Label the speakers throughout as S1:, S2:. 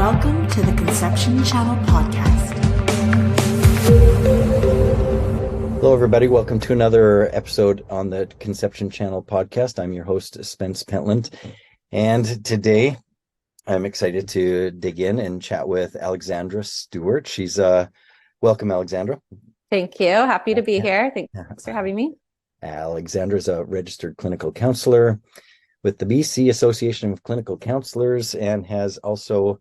S1: Welcome to the Conception Channel podcast.
S2: Hello, everybody. Welcome to another episode on the Conception Channel podcast. I'm your host, Spence Pentland. And today I'm excited to dig in and chat with Alexandra Stewart. She's welcome, Alexandra.
S3: Thank you. Happy to be here. Thanks for having me.
S2: Alexandra is a registered clinical counselor with the BC Association of Clinical Counsellors and has also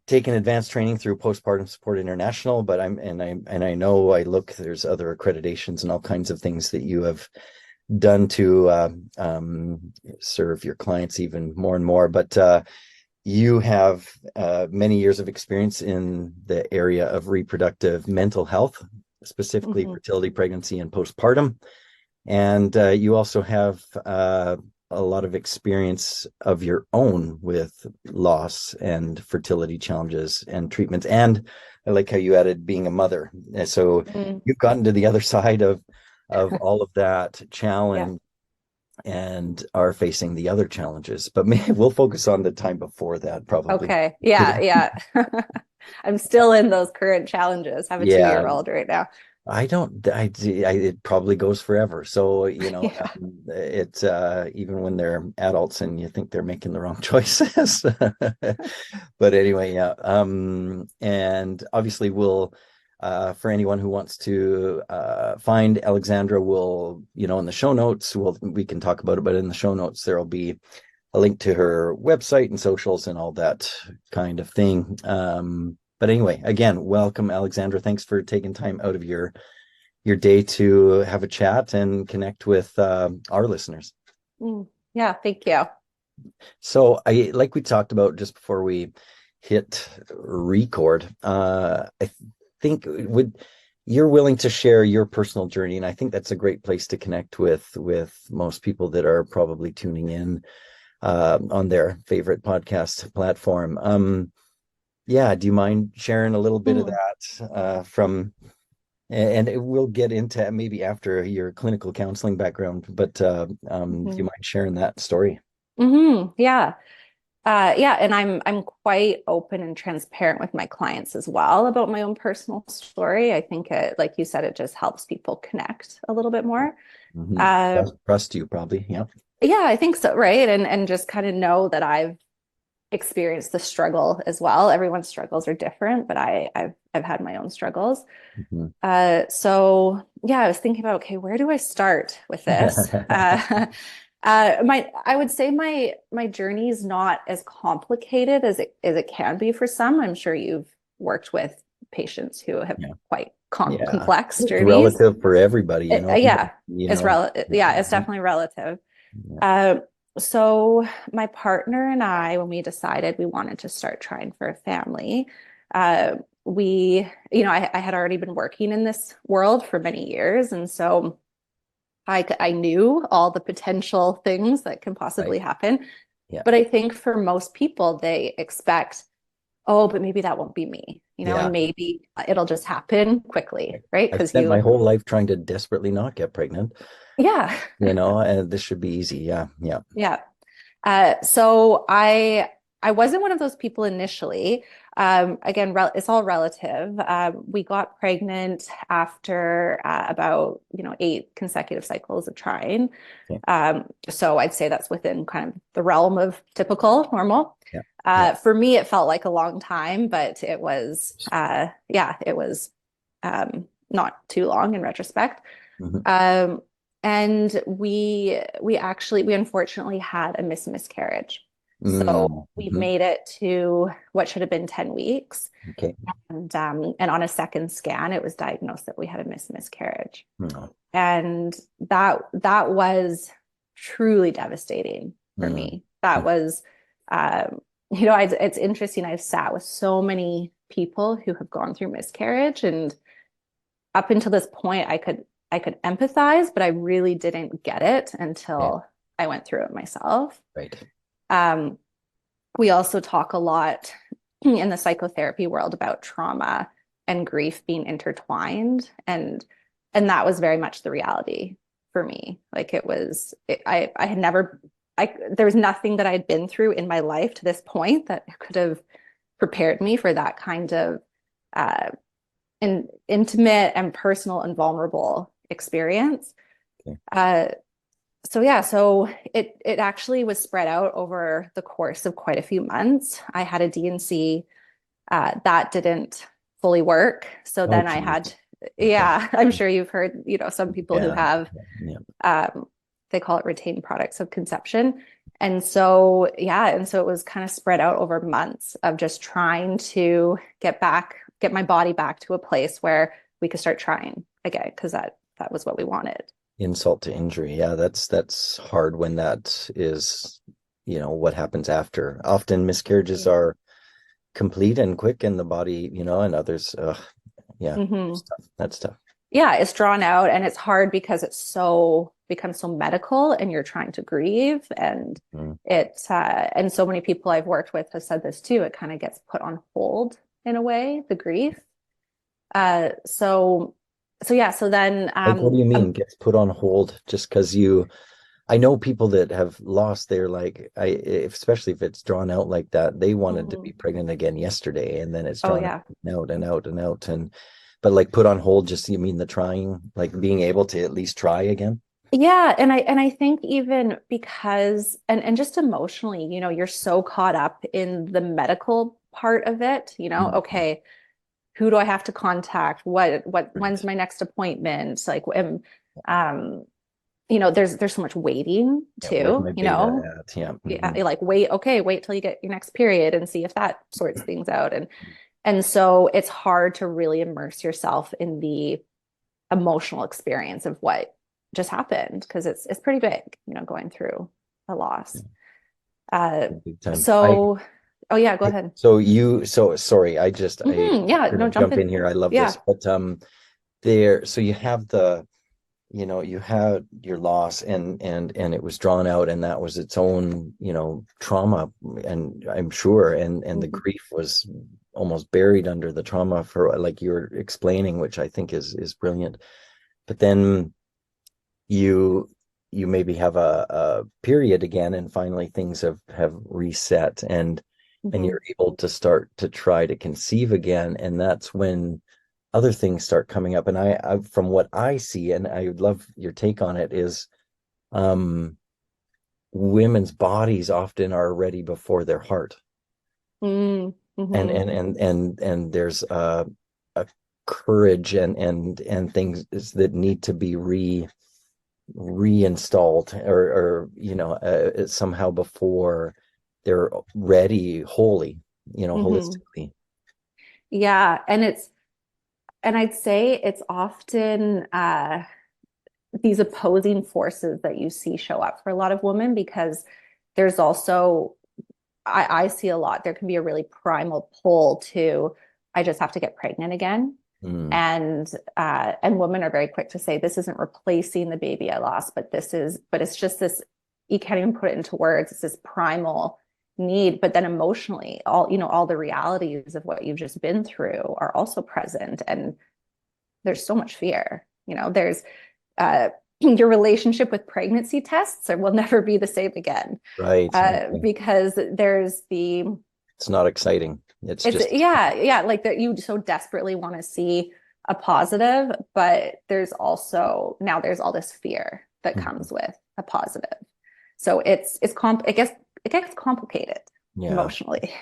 S2: taken advanced training through Postpartum Support International. But I know there's other accreditations and all kinds of things that you have done to serve your clients even more and more. But you have many years of experience in the area of reproductive mental health, specifically fertility, pregnancy, and postpartum. And you also have a lot of experience of your own with loss and fertility challenges and treatments. And I like how you added being a mother. And so you've gotten to the other side of all of that challenge and are facing the other challenges. But maybe we'll focus on the time before that, probably.
S3: Okay. Yeah. I'm still in those current challenges. I have a 2-year-old right now.
S2: It probably goes forever. So, it's even when they're adults and you think they're making the wrong choices. But anyway, and obviously we'll, for anyone who wants to find Alexandra, we'll, in the show notes, we can talk about it, but in the show notes, there'll be a link to her website and socials and all that kind of thing. But anyway, again, welcome, Alexandra. Thanks for taking time out of your day to have a chat and connect with our listeners.
S3: Yeah, thank you.
S2: So like we talked about just before we hit record, I think you're willing to share your personal journey, and I think that's a great place to connect with most people that are probably tuning in on their favorite podcast platform. Do you mind sharing a little bit of that and we'll get into maybe after your clinical counseling background, but do you mind sharing that story?
S3: Yeah. And I'm quite open and transparent with my clients as well about my own personal story. I think like you said, it just helps people connect a little bit more.
S2: Trust you probably. Yeah.
S3: Yeah, I think so. Right. And just kind of know that I've experienced the struggle as well. Everyone's struggles are different, but I've had my own struggles. So I was thinking about, okay, where do I start with this? I would say my journey is not as complicated as it can be for some. I'm sure you've worked with patients who have quite complex journeys.
S2: It's relative for everybody,
S3: It's definitely relative. So my partner and I, when we decided we wanted to start trying for a family, I had already been working in this world for many years. And so I knew all the potential things that can possibly happen. Yeah. But I think for most people, they expect, but maybe that won't be me, and maybe it'll just happen quickly, right?
S2: Because I spent my whole life trying to desperately not get pregnant.
S3: Yeah.
S2: And this should be easy. Yeah.
S3: So I wasn't one of those people initially. Again, it's all relative. We got pregnant after about 8 consecutive cycles of trying. Okay. So I'd say that's within kind of the realm of typical, normal. Yeah. For me, it felt like a long time, but it was not too long in retrospect. And we unfortunately had a miscarriage. So we made it to what should have been 10 weeks. Okay. And on a second scan, it was diagnosed that we had a miscarriage. And that was truly devastating for me. That was, it's interesting. I've sat with so many people who have gone through miscarriage, and up until this point, I could empathize, but I really didn't get it until I went through it myself.
S2: Right.
S3: We also talk a lot in the psychotherapy world about trauma and grief being intertwined. And that was very much the reality for me. Like I had never, there was nothing that I had been through in my life to this point that could have prepared me for that kind of intimate and personal and vulnerable experience.
S2: Okay.
S3: So it actually was spread out over the course of quite a few months. I had a D&C that didn't fully work. So then I had, I'm sure you've heard, some people who have, they call it retained products of conception. And so it was kind of spread out over months of just trying to get my body back to a place where we could start trying again, because that was what we wanted.
S2: Insult to injury. Yeah, that's hard when that is, what happens after. Often miscarriages are complete and quick in the body, and others, that's tough.
S3: Yeah, it's drawn out and it's hard because it's becomes so medical and you're trying to grieve, and and so many people I've worked with have said this too. It kind of gets put on hold in a way, the grief. So then
S2: like, what do you mean gets put on hold? Just because I know people that have lost their, especially if it's drawn out like that, they wanted to be pregnant again yesterday, and then it's drawn out and out and out. But like put on hold, just, you mean the trying, like being able to at least try again?
S3: Yeah. And I think even because, and just emotionally, you're so caught up in the medical part of it, okay, who do I have to contact? When's my next appointment? Like, there's so much waiting too, like wait till you get your next period and see if that sorts things out. And so it's hard to really immerse yourself in the emotional experience of what just happened, because it's pretty big, going through a loss. Go ahead.
S2: So sorry, I jump in here. I love this, but so you have you had your loss and it was drawn out, and that was its own, trauma, and I'm sure, and the grief was almost buried under the trauma, for like you were explaining, which I think is brilliant. But then you maybe have a period again, and finally things have reset, and you're able to start to try to conceive again, and that's when other things start coming up. And I from what I see, and I would love your take on it, is women's bodies often are ready before their heart. And there's a courage and things that need to be reinstalled or somehow before they're ready wholly, holistically.
S3: Yeah. And I'd say it's often these opposing forces that you see show up for a lot of women, because there's also, I see a lot, there can be a really primal pull to, I just have to get pregnant again. And women are very quick to say, this isn't replacing the baby I lost, but it's just this, you can't even put it into words. It's this primal need. But then emotionally, all the realities of what you've just been through are also present. And there's so much fear, there's your relationship with pregnancy tests will never be the same again.
S2: Right.
S3: Because it's
S2: not exciting. It's just
S3: like that, you so desperately want to see a positive, but there's also now there's all this fear that comes with a positive. So it gets complicated emotionally.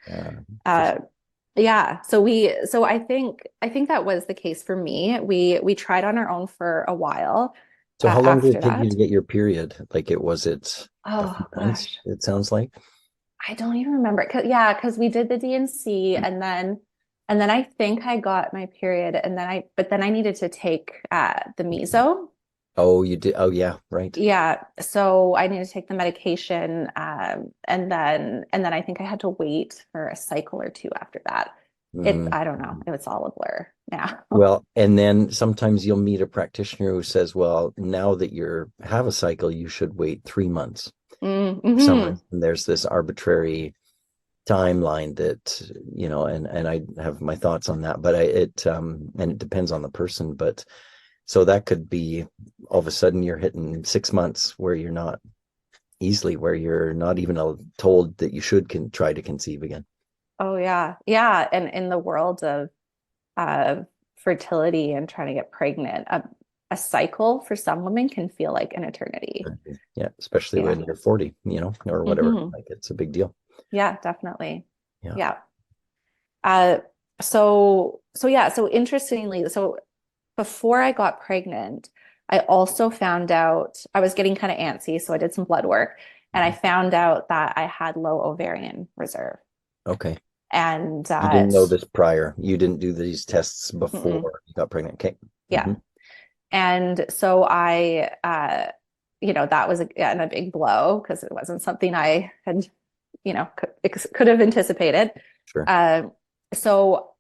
S3: So I think that was the case for me. We tried on our own for a while.
S2: So how long did it take you to get your period? Like months, it sounds like.
S3: I don't even remember. Because we did the D&C, and then I think I got my period, and then I needed to take the meso.
S2: Oh, you did? Oh, yeah, right.
S3: Yeah. So I needed to take the medication, and then I think I had to wait for a cycle or two after that. I don't know. It's all a blur now.
S2: Well, and then sometimes you'll meet a practitioner who says, well, now that you have a cycle, you should wait 3 months. And there's this arbitrary timeline that, and I have my thoughts on that, but and it depends on the person. But so that could be all of a sudden you're hitting 6 months where you're not even told that you should try to conceive again.
S3: Oh yeah. Yeah. And in the world of fertility and trying to get pregnant, a cycle for some women can feel like an eternity.
S2: Yeah, especially
S3: Yeah.
S2: when you're 40, or whatever. Like, it's a big deal.
S3: Yeah, definitely.
S2: Yeah.
S3: Yeah. Uh, so interestingly, so before I got pregnant, I also found out I was getting kind of antsy. So I did some blood work and I found out that I had low ovarian reserve.
S2: Okay.
S3: And
S2: You didn't know this prior. You didn't do these tests
S3: mm-mm.
S2: before you got pregnant. Okay.
S3: Yeah. And so that was a big blow because it wasn't something I had, could have anticipated.
S2: Sure.
S3: So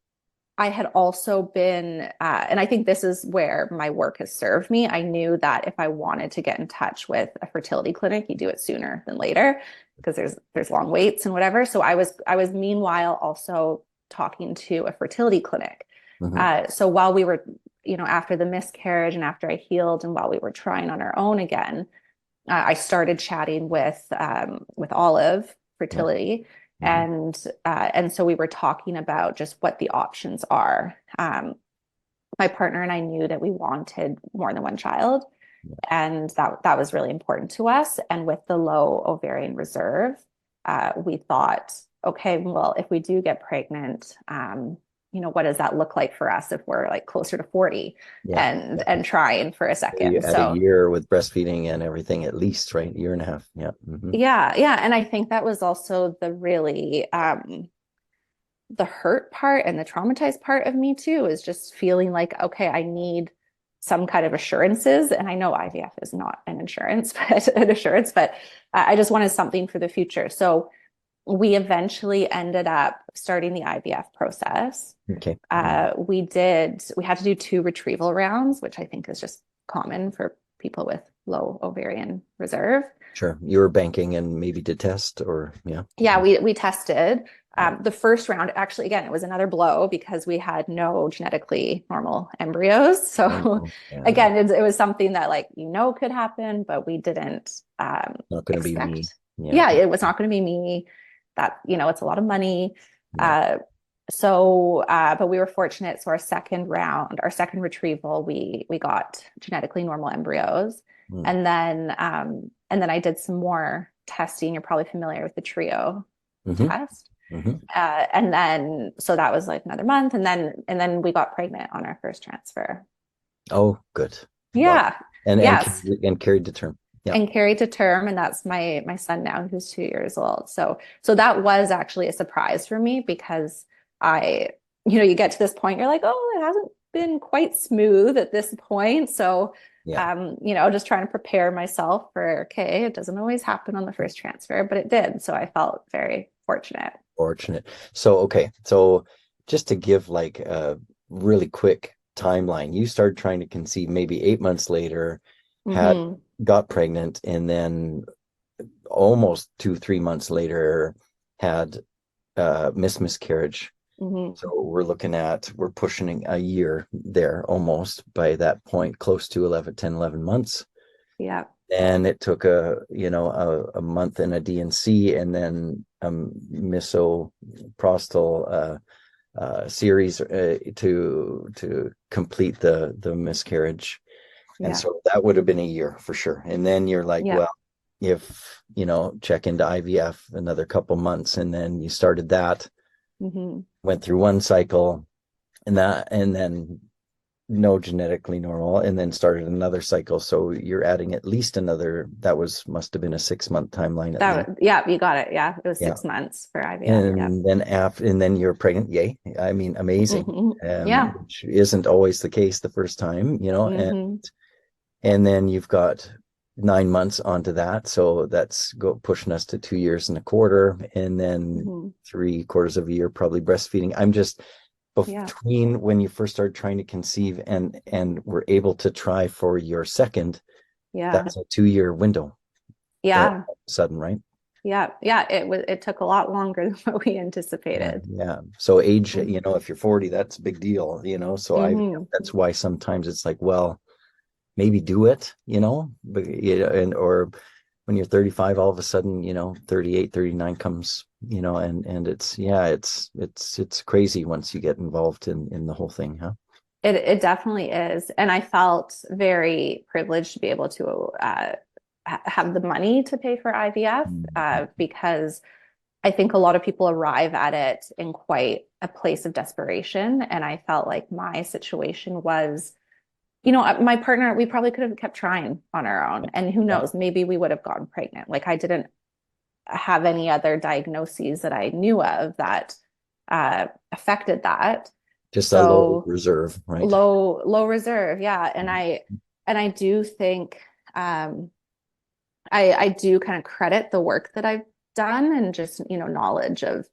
S3: I had also been, and I think this is where my work has served me. I knew that if I wanted to get in touch with a fertility clinic, you do it sooner than later because there's long waits and whatever. So I was meanwhile also talking to a fertility clinic. So while we were, after the miscarriage and after I healed and while we were trying on our own again, I started chatting with Olive Fertility. And so we were talking about just what the options are. My partner and I knew that we wanted more than one child, and that was really important to us. And with the low ovarian reserve, we thought, okay, well, if we do get pregnant, what does that look like for us if we're like closer to 40 and trying for a second?
S2: You had a year with breastfeeding and everything, at least, right? A year and a half. Yeah.
S3: Yeah. And I think that was also the really the hurt part and the traumatized part of me too, is just feeling like, okay, I need some kind of assurances. And I know IVF is not an assurance, but I just wanted something for the future. So we eventually ended up starting the IVF process.
S2: Okay.
S3: We had to do 2 retrieval rounds, which I think is just common for people with low ovarian reserve.
S2: Sure. You were banking and maybe did test or
S3: Yeah, we tested. The first round, actually, again, it was another blow because we had no genetically normal embryos. So again, it was something that could happen, but we didn't
S2: not going to be me.
S3: Yeah, it was not going to be me. That, it's a lot of money. But we were fortunate. So our second retrieval, we got genetically normal embryos. And then I did some more testing. You're probably familiar with the trio test. And then, so that was like another month. And then we got pregnant on our first transfer.
S2: Oh, good.
S3: Yeah.
S2: Wow.
S3: Yes.
S2: And carried to term. Yeah.
S3: And carried to term. And that's my son now, who's 2 years old. So that was actually a surprise for me because you get to this point, you're like, oh, it hasn't been quite smooth at this point. So, just trying to prepare myself for, okay, it doesn't always happen on the first transfer, but it did. So I felt very fortunate.
S2: So, okay. So just to give like a really quick timeline, you started trying to conceive maybe 8 months later, got pregnant, and then almost 2-3 months later had miscarriage. So we're pushing a year there almost by that point, close to 11 months.
S3: Yeah.
S2: And it took a month in a DNC and then misoprostol series to complete the miscarriage. And so that would have been a year for sure. And then you're like, well, if, check into IVF another couple months, and then you started that, went through one cycle and then no genetically normal, and then started another cycle. So you're adding at least another, must have been a 6-month timeline.
S3: You got it. Yeah. It was 6 months for IVF.
S2: And then you're pregnant. Yay. I mean, amazing. Which isn't always the case the first time, and then you've got 9 months onto that. So that's pushing us to 2 years and a quarter, and then 3/4 of a year, probably breastfeeding. I'm just between when you first started trying to conceive and were able to try for your second, that's a 2-year window. All of a sudden, right?
S3: It took a lot longer than what we anticipated.
S2: So age, if you're 40, that's a big deal, so that's why sometimes it's like, well, maybe do it, but when you're 35, all of a sudden, 38, 39 comes, and it's crazy once you get involved in the whole thing, huh?
S3: It definitely is. And I felt very privileged to be able to have the money to pay for IVF because I think a lot of people arrive at it in quite a place of desperation. And I felt like my situation was, my partner, we probably could have kept trying on our own. And who knows, maybe we would have gotten pregnant. Like I didn't have any other diagnoses that I knew of that affected that.
S2: Just a low reserve, right?
S3: Low reserve, yeah. And I do think I do kind of credit the work that I've done and just knowledge of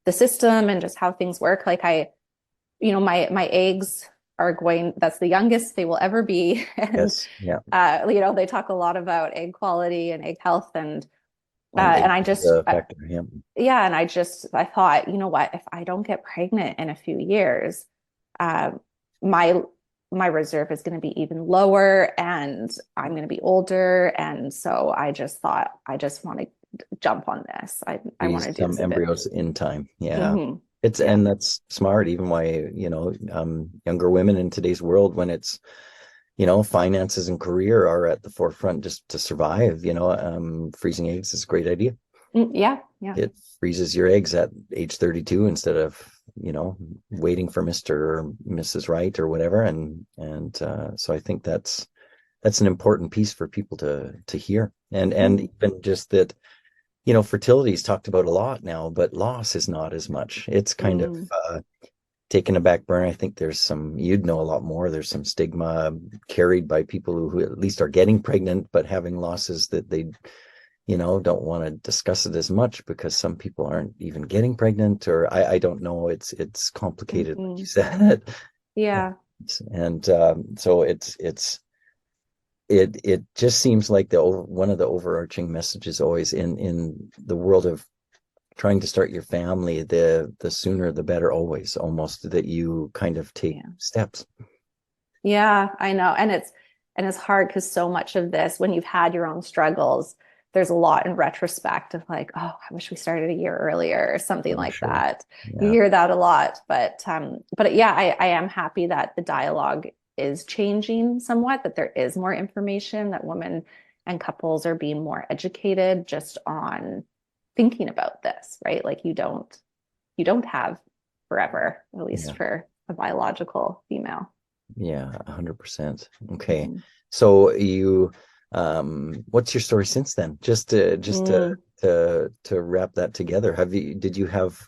S3: the system and just how things work. Like my eggs are that's the youngest they will ever be. And
S2: yes, yeah.
S3: They talk a lot about egg quality and egg health and I just
S2: factor,
S3: yeah. And I thought, you know what, if I don't get pregnant in a few years, my reserve is going to be even lower and I'm going to be older. And so I just thought, I just want to jump on this. I want to do
S2: some embryos in time. Yeah. And that's smart, even why, younger women in today's world, when it's, finances and career are at the forefront just to survive, freezing eggs is a great idea.
S3: Yeah.
S2: It freezes your eggs at age 32 instead of, waiting for Mr. or Mrs. Right or whatever. And so I think that's an important piece for people to hear. And even just that, fertility is talked about a lot now, but loss is not as much. It's kind of taken a back burner. I think there's you'd know a lot more. There's some stigma carried by people who at least are getting pregnant, but having losses that they, don't want to discuss it as much because some people aren't even getting pregnant, or I don't know. It's complicated, like you said.
S3: Yeah.
S2: And so it just seems like one of the overarching messages always in the world of trying to start your family, the sooner the better, always, almost, that you kind of take steps.
S3: Yeah, I know. And it's hard because so much of this, when you've had your own struggles, there's a lot in retrospect of like, oh, I wish we started a year earlier or something like that.
S2: Yeah.
S3: You hear that a lot, but yeah, I am happy that the dialogue is changing somewhat, that there is more information, that women and couples are being more educated just on thinking about this, right? Like you don't have forever, at least for a biological female.
S2: Yeah, 100%. Okay. So you, what's your story since then? Just to wrap that together. Did you have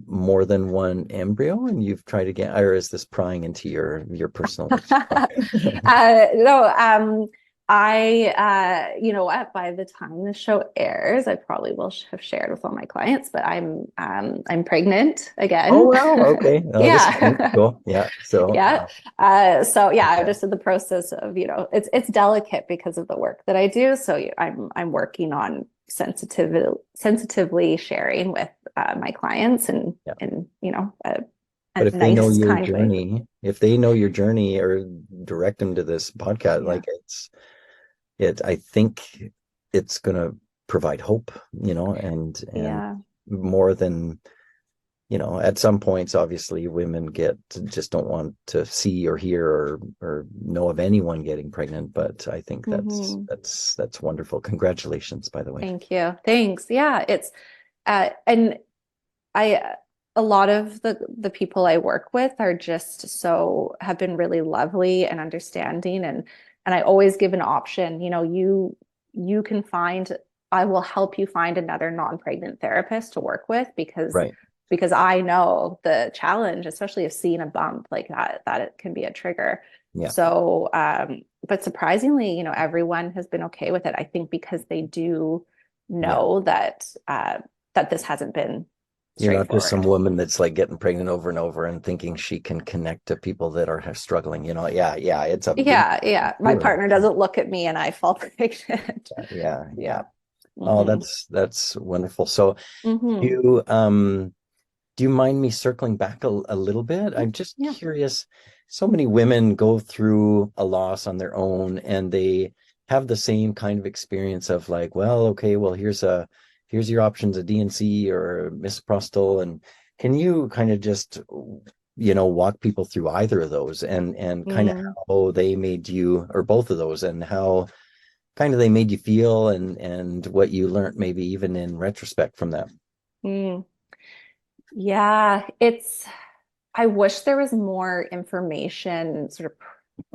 S2: more than one embryo and you've tried again, or is this prying into your personal life?
S3: No, you know what, by the time the show airs, I probably will have shared with all my clients, but I'm pregnant again.
S2: Oh, wow. Okay.
S3: Yeah.
S2: Cool. Yeah. So
S3: yeah. So yeah, I'm just in the process of, it's delicate because of the work that I do. So I'm working on sensitively sharing with my clients and
S2: but if they know your journey, or direct them to this podcast, like I think it's going to provide hope, and more than, at some points, obviously women just don't want to see or hear or know of anyone getting pregnant. But I think that's wonderful. Congratulations, by the way.
S3: Thank you. Thanks. Yeah. It's, and a lot of the people I work with are just have been really lovely and understanding. And I always give an option, you can I will help you find another non-pregnant therapist to work with because I know the challenge, especially of seeing a bump like that it can be a trigger. Yeah. So, but surprisingly, everyone has been okay with it. I think because they do know that this hasn't been
S2: You're not just some woman that's like getting pregnant over and over and thinking she can connect to people that are struggling, Yeah. It's
S3: my partner doesn't look at me and I fall pregnant.
S2: Yeah. Oh, that's wonderful. So do you mind me circling back a little bit? I'm just curious. So many women go through a loss on their own and they have the same kind of experience of like, well, okay, well, here's your options, a DNC or misoprostol, and can you kind of just, walk people through either of those and kind of how they made you, or both of those, and how kind of they made you feel, and what you learned maybe even in retrospect from them?
S3: Yeah, I wish there was more information sort of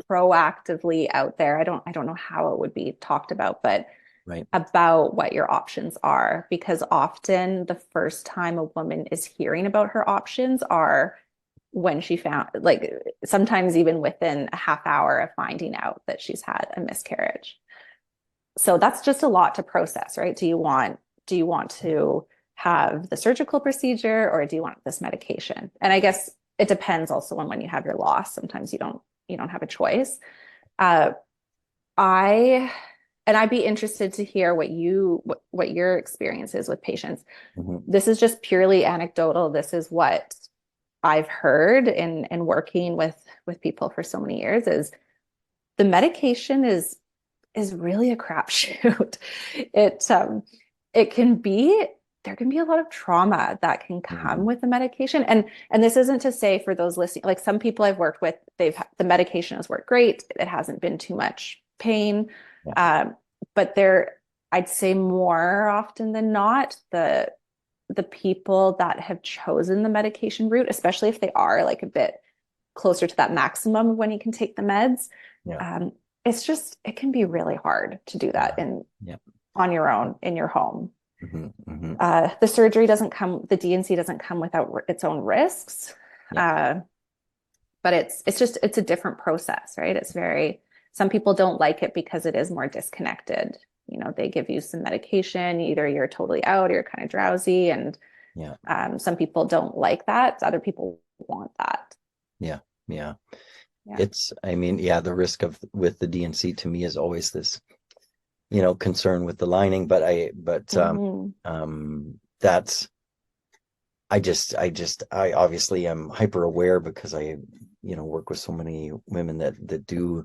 S3: proactively out there. I don't know how it would be talked about, but
S2: Right.
S3: about what your options are, because often the first time a woman is hearing about her options are when she found, like, sometimes even within a half hour of finding out that she's had a miscarriage. So that's just a lot to process, right? Do you want to have the surgical procedure, or do you want this medication? And I guess it depends also on when you have your loss. Sometimes you don't have a choice. I'd be interested to hear what your experience is with patients. This is just purely anecdotal. This is what I've heard in working with people for so many years, is the medication is really a crapshoot. There can be a lot of trauma that can come with the medication. And this isn't to say, for those listening, like, some people I've worked with, the medication has worked great. It hasn't been too much pain.
S2: Yeah.
S3: But I'd say more often than not, the people that have chosen the medication route, especially if they are like a bit closer to that maximum of when you can take the meds, it can be really hard to do that on your own in your home. The surgery the DNC doesn't come without its own risks. But it's a different process, right? Some people don't like it because it is more disconnected. They give you some medication, either you're totally out or you're kind of drowsy. And some people don't like that. Other people want that.
S2: Yeah. The risk with the DNC to me is always this, concern with the lining, but I obviously am hyper aware, because I, work with so many women that do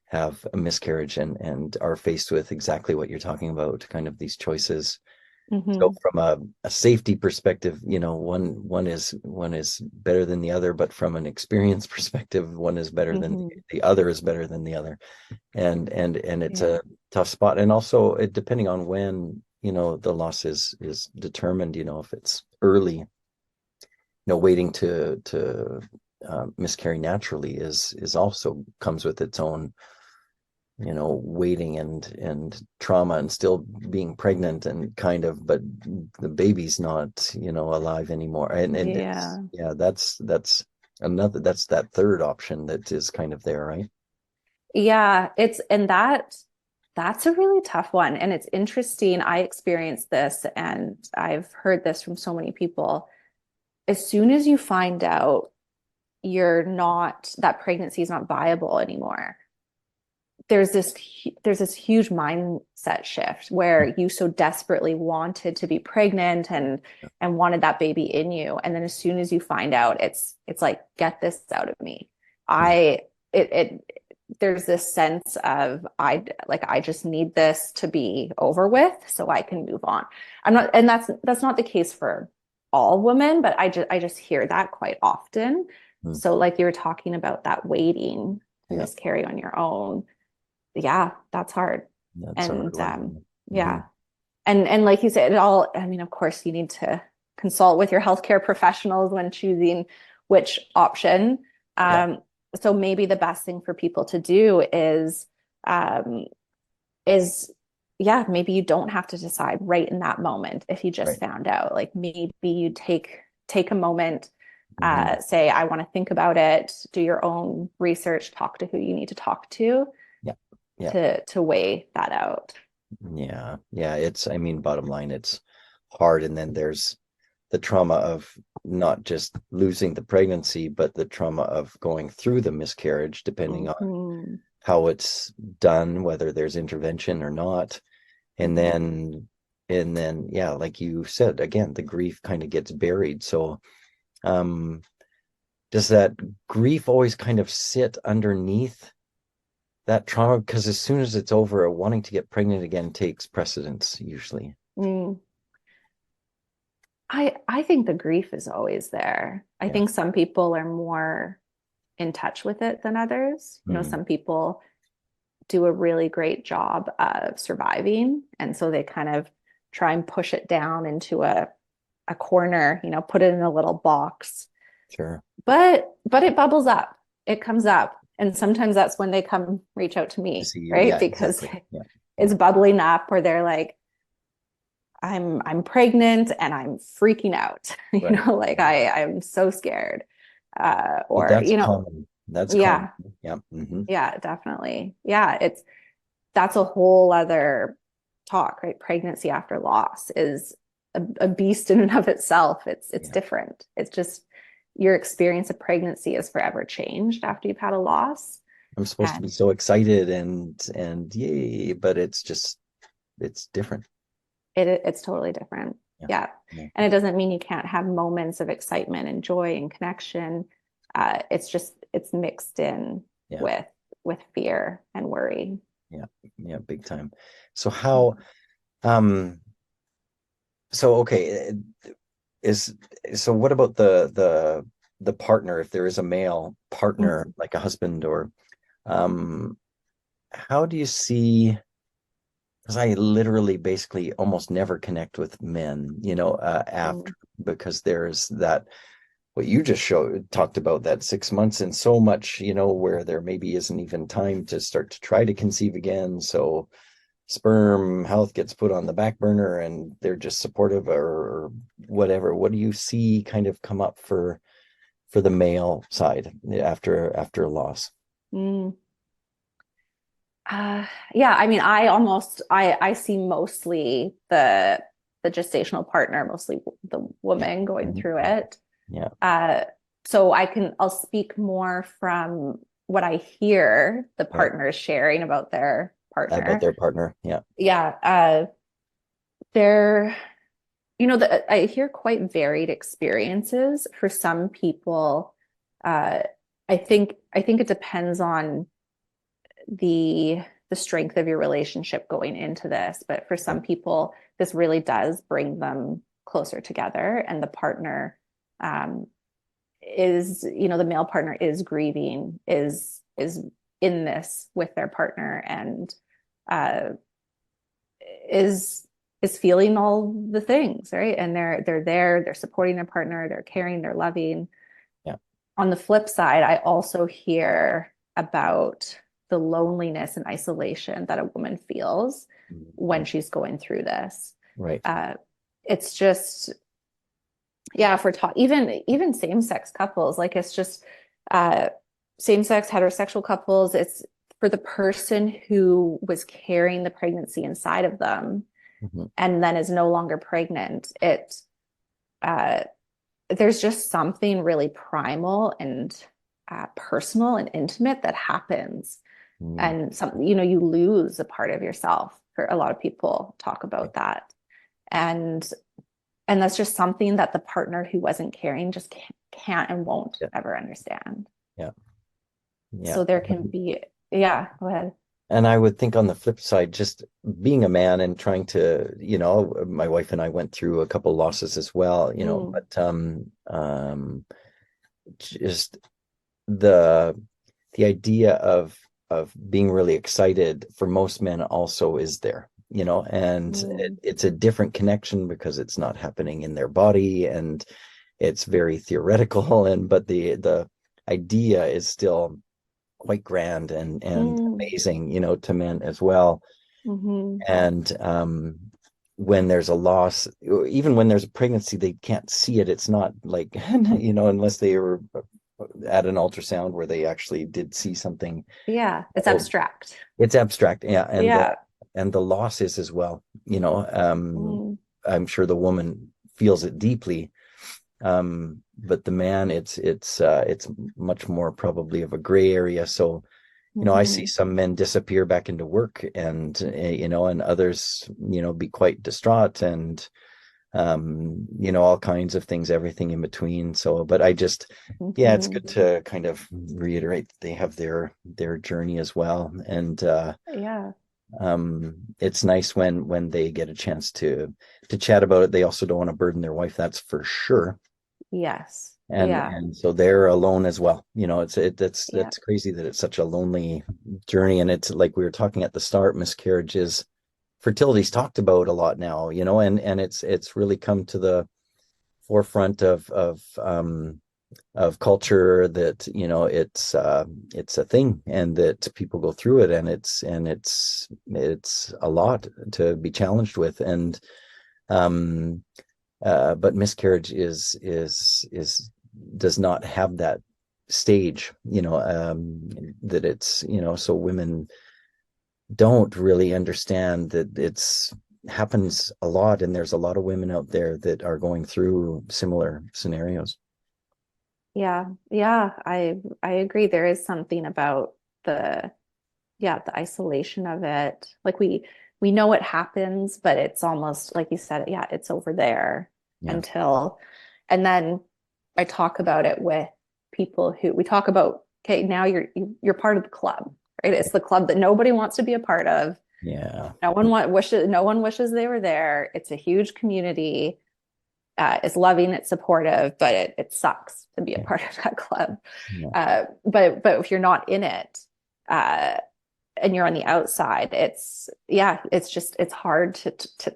S2: have a miscarriage and are faced with exactly what you're talking about, kind of these choices. So from a safety perspective, one is better than the other, but from an experience perspective, one is better than the other is better than the other. And it's a tough spot. And also, depending on when, the loss is determined, if it's early, waiting to miscarry naturally is also comes with its own, waiting and trauma, and still being pregnant and kind of, but the baby's not, alive anymore. And that's that third option that is kind of there, right?
S3: Yeah, that's a really tough one. And it's interesting. I experienced this, and I've heard this from so many people. As soon as you find out that pregnancy is not viable anymore, there's this huge mindset shift where you so desperately wanted to be pregnant and wanted that baby in you. And then as soon as you find out, it's like, get this out of me. There's this sense of, I just need this to be over with so I can move on. And that's not the case for all women, but I just hear that quite often. So like you were talking about that waiting to miscarry on your own. Yeah, that's hard. And like you said, of course you need to consult with your healthcare professionals when choosing which option. So maybe the best thing for people to do is maybe you don't have to decide right in that moment. If you just found out, like, maybe you take a moment, say, I want to think about it, do your own research, talk to who you need to talk to, to weigh that out.
S2: It's, bottom line, it's hard. And then there's the trauma of not just losing the pregnancy, but the trauma of going through the miscarriage, depending on how it's done, whether there's intervention or not. And then, like you said, again, the grief kind of gets buried. So, does that grief always kind of sit underneath that trauma, because as soon as it's over, wanting to get pregnant again takes precedence usually.
S3: Mm. I think the grief is always there. I think some people are more in touch with it than others. You know, some people do a really great job of surviving, and so they kind of try and push it down into a corner, you know, put it in a little box.
S2: Sure.
S3: But it bubbles up. It comes up. And sometimes that's when they come reach out to me, right?
S2: Yeah,
S3: because
S2: exactly.
S3: it's bubbling up, where they're like, I'm pregnant and I'm freaking out. You know, like I'm so scared. Or
S2: that's
S3: you know,
S2: common. That's
S3: yeah,
S2: common. Yeah.
S3: yeah, definitely. Yeah, that's a whole other talk, right? Pregnancy after loss is a beast in and of itself. It's different. It's just your experience of pregnancy is forever changed after you've had a loss.
S2: I'm supposed to be so excited and yay, but it's different.
S3: It's totally different. Yeah. And it doesn't mean you can't have moments of excitement and joy and connection. It's mixed in with fear and worry.
S2: Yeah, big time. So how okay, what about the partner, if there is a male partner, like a husband, or how do you see, because I literally basically almost never connect with men, you know, after, because there's that, what you just talked about, that 6 months and so much, you know, where there maybe isn't even time to start to try to conceive again. So sperm health gets put on the back burner and they're just supportive or whatever. What do you see kind of come up for the male side after a loss?
S3: Yeah, I mean, I see mostly the gestational partner, mostly the woman going through it. So I'll speak more from what I hear the partners sharing about their partner. They're, you know, I hear quite varied experiences. For some people, I think it depends on the strength of your relationship going into this. But for some people, this really does bring them closer together, and the partner is, you know, the male partner is grieving, is in this with their partner, and is feeling all the things, right? And they're supporting their partner, they're caring, they're loving. On the flip side, I also hear about the loneliness and isolation that a woman feels when she's going through this. It's just, if we're even same-sex couples, like, it's just same-sex heterosexual couples, it's for the person who was carrying the pregnancy inside of them and then is no longer pregnant. There's just something really primal and personal and intimate that happens. And you know, you lose a part of yourself. For a lot of people talk about that. And that's just something that the partner who wasn't caring just can't and won't ever understand. So there can be, go ahead.
S2: And I would think on the flip side, just being a man and trying to, you know, my wife and I went through a couple losses as well, you know, but just the idea of being really excited for most men also is there, you know, and it's a different connection because it's not happening in their body and it's very theoretical, but the idea is still quite grand and amazing, you know, to men as well. And when there's a loss, even when there's a pregnancy, they can't see it. It's not like, you know, unless they were at an ultrasound where they actually did see something.
S3: It's abstract.
S2: It's abstract. And the loss is as well, you know. I'm sure the woman feels it deeply, but the man, it's much more probably of a gray area. So, you know, I see some men disappear back into work and, you know, and others, you know, be quite distraught and all kinds of things, everything in between. So, but I just, yeah, it's good to kind of reiterate that they have their journey as well. And it's nice when they get a chance to chat about it. They also don't want to burden their wife, that's for sure.
S3: Yes.
S2: And so they're alone as well. That's crazy that it's such a lonely journey. And it's like we were talking at the start, miscarriages, fertility's talked about a lot now, and it's really come to the forefront of culture that, it's a thing, and that people go through it, and it's a lot to be challenged with. And but miscarriage does not have that stage, that it's, so women don't really understand that it's happens a lot, and there's a lot of women out there that are going through similar scenarios.
S3: I agree. There is something about the isolation of it. Like we know it happens, but it's almost like you said, it's over there until, and then I talk about it with people who we talk about, okay, now you're part of the club, right? It's the club that nobody wants to be a part of. No one wishes they were there. It's a huge community. It's loving, it's supportive, but it sucks to be a part of that club. But if you're not in it, and you're on the outside, it's hard to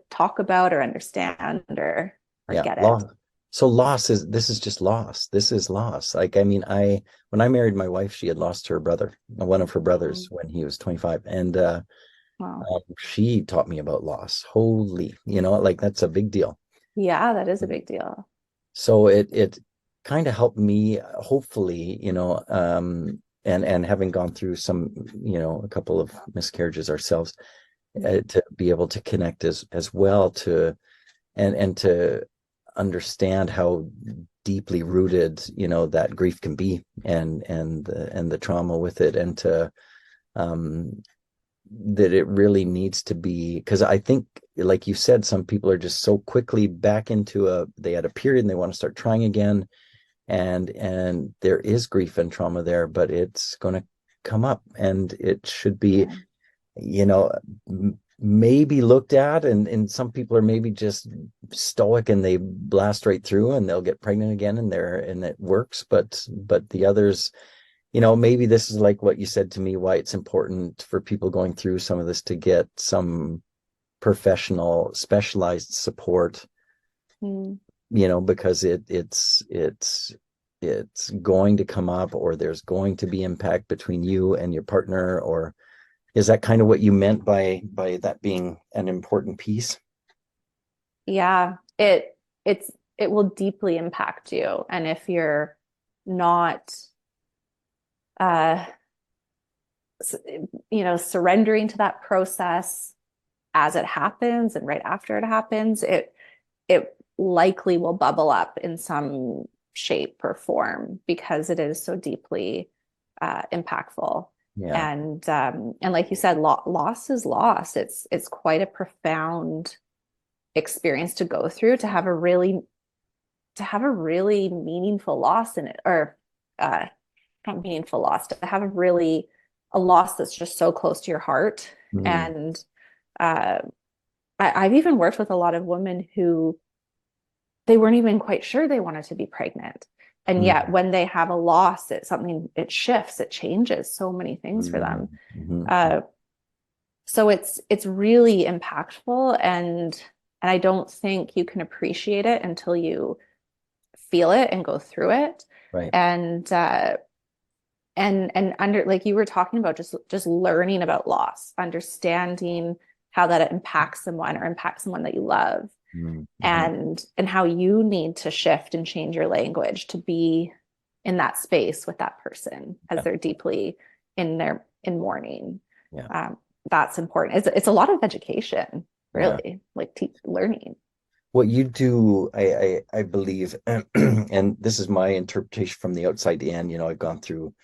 S3: talk about or understand or get it.
S2: So this is just loss. This is loss. Like, I mean, when I married my wife, she had lost her brother, one of her brothers, when he was 25. And she taught me about loss. Holy, like that's a big deal.
S3: Yeah, that is a big deal.
S2: So it kind of helped me, hopefully, and having gone through some, a couple of miscarriages ourselves, to be able to connect as well to, and to understand how deeply rooted, that grief can be, and the trauma with it, and to that it really needs to be, because I think, like you said, some people are just so quickly back into they had a period and they want to start trying again, and there is grief and trauma there, but it's going to come up, and it should be, maybe looked at, and some people are maybe just stoic and they blast right through and they'll get pregnant again, and it works, but the others, maybe this is like what you said to me, why it's important for people going through some of this to get some professional specialized support, because it's going to come up, or there's going to be impact between you and your partner. Or is that kind of what you meant by that being an important piece?
S3: Yeah, it will deeply impact you. And if you're not surrendering to that process as it happens and right after it happens, it likely will bubble up in some shape or form, because it is so deeply impactful. And like you said, loss is loss. It's quite a profound experience to go through, to have a really meaningful loss in it, or not meaningful loss, to have a loss that's just so close to your heart. And I've even worked with a lot of women who they weren't even quite sure they wanted to be pregnant. And yet when they have a loss, it shifts, it changes so many things for them. So it's really impactful, and I don't think you can appreciate it until you feel it and go through it.
S2: Right.
S3: And under, like you were talking about, just learning about loss, understanding how that impacts someone, or impacts someone that you love. And how you need to shift and change your language to be in that space with that person as they're deeply in mourning. That's important. It's a lot of education, really, like learning.
S2: What you do, I believe, and this is my interpretation from the outside in, I've gone through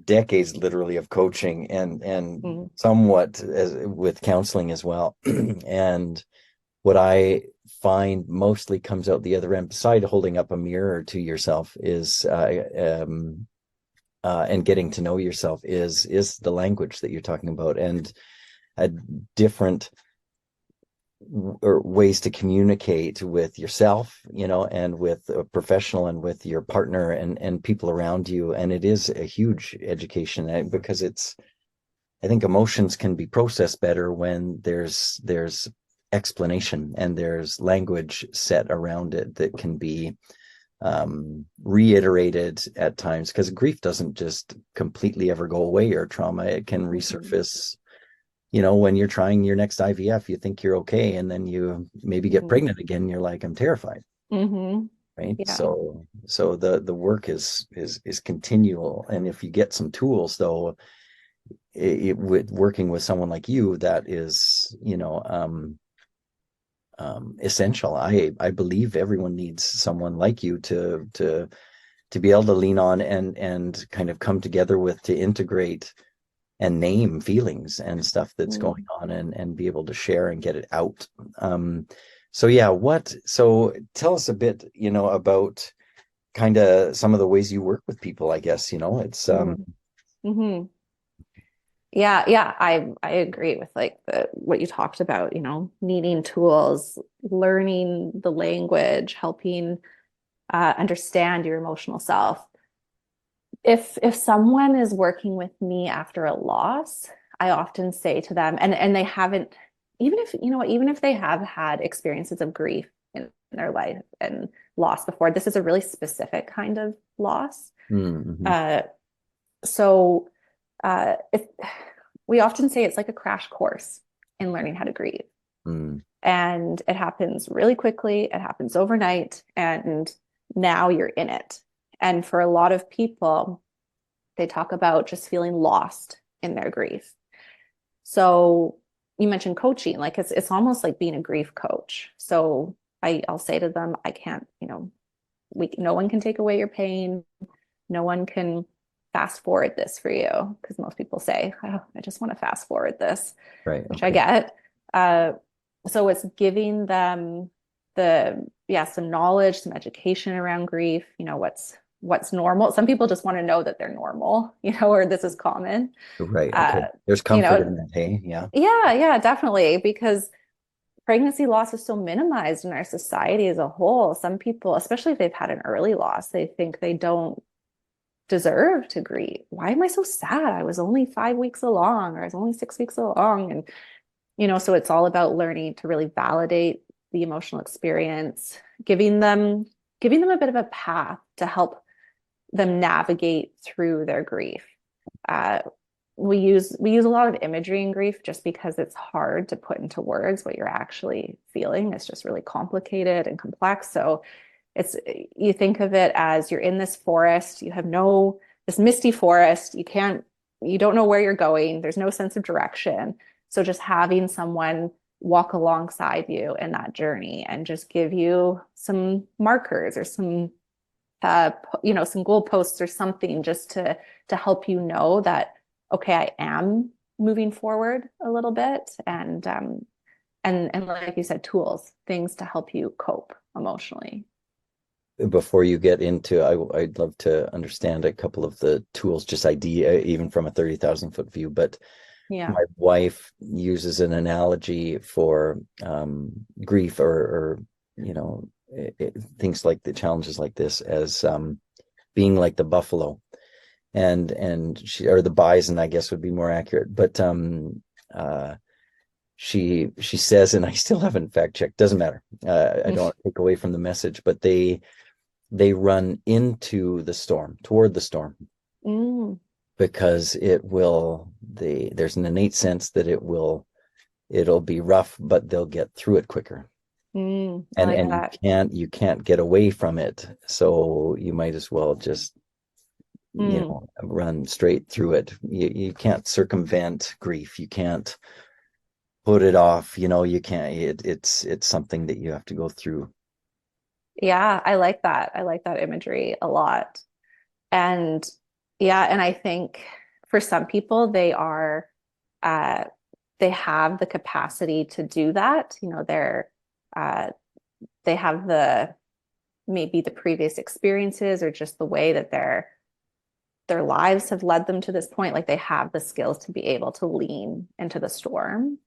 S2: decades literally of coaching and somewhat with counseling as well. And what I find mostly comes out the other end, beside holding up a mirror to yourself, is and getting to know yourself, is the language that you're talking about, and a different or ways to communicate with yourself, and with a professional and with your partner and people around you. And it is a huge education, because I think emotions can be processed better when there's explanation and there's language set around it that can be reiterated at times, because grief doesn't just completely ever go away, or trauma. It can resurface. When you're trying your next IVF, you think you're okay, and then you maybe get pregnant again, and you're like, I'm terrified. Right.
S3: Yeah.
S2: So the work is continual. And if you get some tools, though, with working with someone like you, that is, essential. I believe everyone needs someone like you to be able to lean on and kind of come together with, to integrate and name feelings and stuff that's going on, and be able to share and get it out. So tell us a bit, about kind of some of the ways you work with people, I guess. It's
S3: Yeah, I agree with what you talked about, needing tools, learning the language, helping understand your emotional self. If someone is working with me after a loss, I often say to them, and they haven't, even if they have had experiences of grief in their life and loss before, this is a really specific kind of loss. So we often say it's like a crash course in learning how to grieve. And it happens really quickly. It happens overnight. And now you're in it. And for a lot of people, they talk about just feeling lost in their grief. So you mentioned coaching, it's almost like being a grief coach. So I'll say to them, I can't, no one can take away your pain. No one can fast forward this for you, because most people say, oh, I just want to fast forward this,
S2: right,
S3: which I get. So it's giving them some knowledge, some education around grief, what's normal. Some people just want to know that they're normal, or this is common.
S2: right. Okay. There's comfort in that. Hey, yeah.
S3: Yeah, definitely. Because pregnancy loss is so minimized in our society as a whole. Some people, especially if they've had an early loss, they think they don't deserve to grieve. Why am I so sad? I was only 5 weeks along, or I was only 6 weeks along. And, so it's all about learning to really validate the emotional experience, giving them a bit of a path to help them navigate through their grief. We use a lot of imagery in grief, just because it's hard to put into words what you're actually feeling. It's just really complicated and complex. So you think of it as you're in this forest, you have this misty forest, you don't know where you're going. There's no sense of direction. So just having someone walk alongside you in that journey and just give you some markers or some goalposts or something, just to help you know that, okay, I am moving forward a little bit, and like you said, tools, things to help you cope emotionally.
S2: Before you get into, I'd love to understand a couple of the tools, just idea, even from a 30,000-foot view. But
S3: Yeah.
S2: my wife uses an analogy for grief, or things like the challenges like this, as being like the buffalo, and she, or the bison, I guess would be more accurate. But she says, and I still haven't fact checked, doesn't matter. I don't want to take away from the message, but they run into the storm, toward the storm, because there's an innate sense that it'll be rough, but they'll get through it quicker. And you can't get away from it, so you might as well just run straight through it. You can't circumvent grief. You can't put it off. You can't. It's something that you have to go through.
S3: Yeah, I like that. I like that imagery a lot. And I think for some people, they have the capacity to do that. they have maybe the previous experiences or just the way that their lives have led them to this point. Like they have the skills to be able to lean into the storm.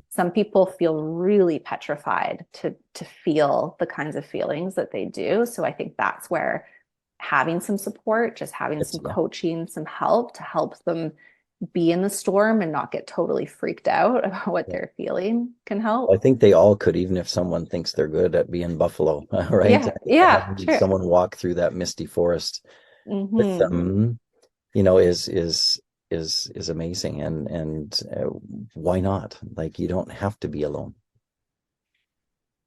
S3: Some people feel really petrified to feel the kinds of feelings that they do. So I think that's where having some support, just having some coaching, some help to help them be in the storm and not get totally freaked out about what they're feeling can help.
S2: I think they all could, even if someone thinks they're good at being buffalo, right?
S3: Yeah, sure.
S2: Someone walk through that misty forest with them, is amazing. And why not? Like, you don't have to be alone.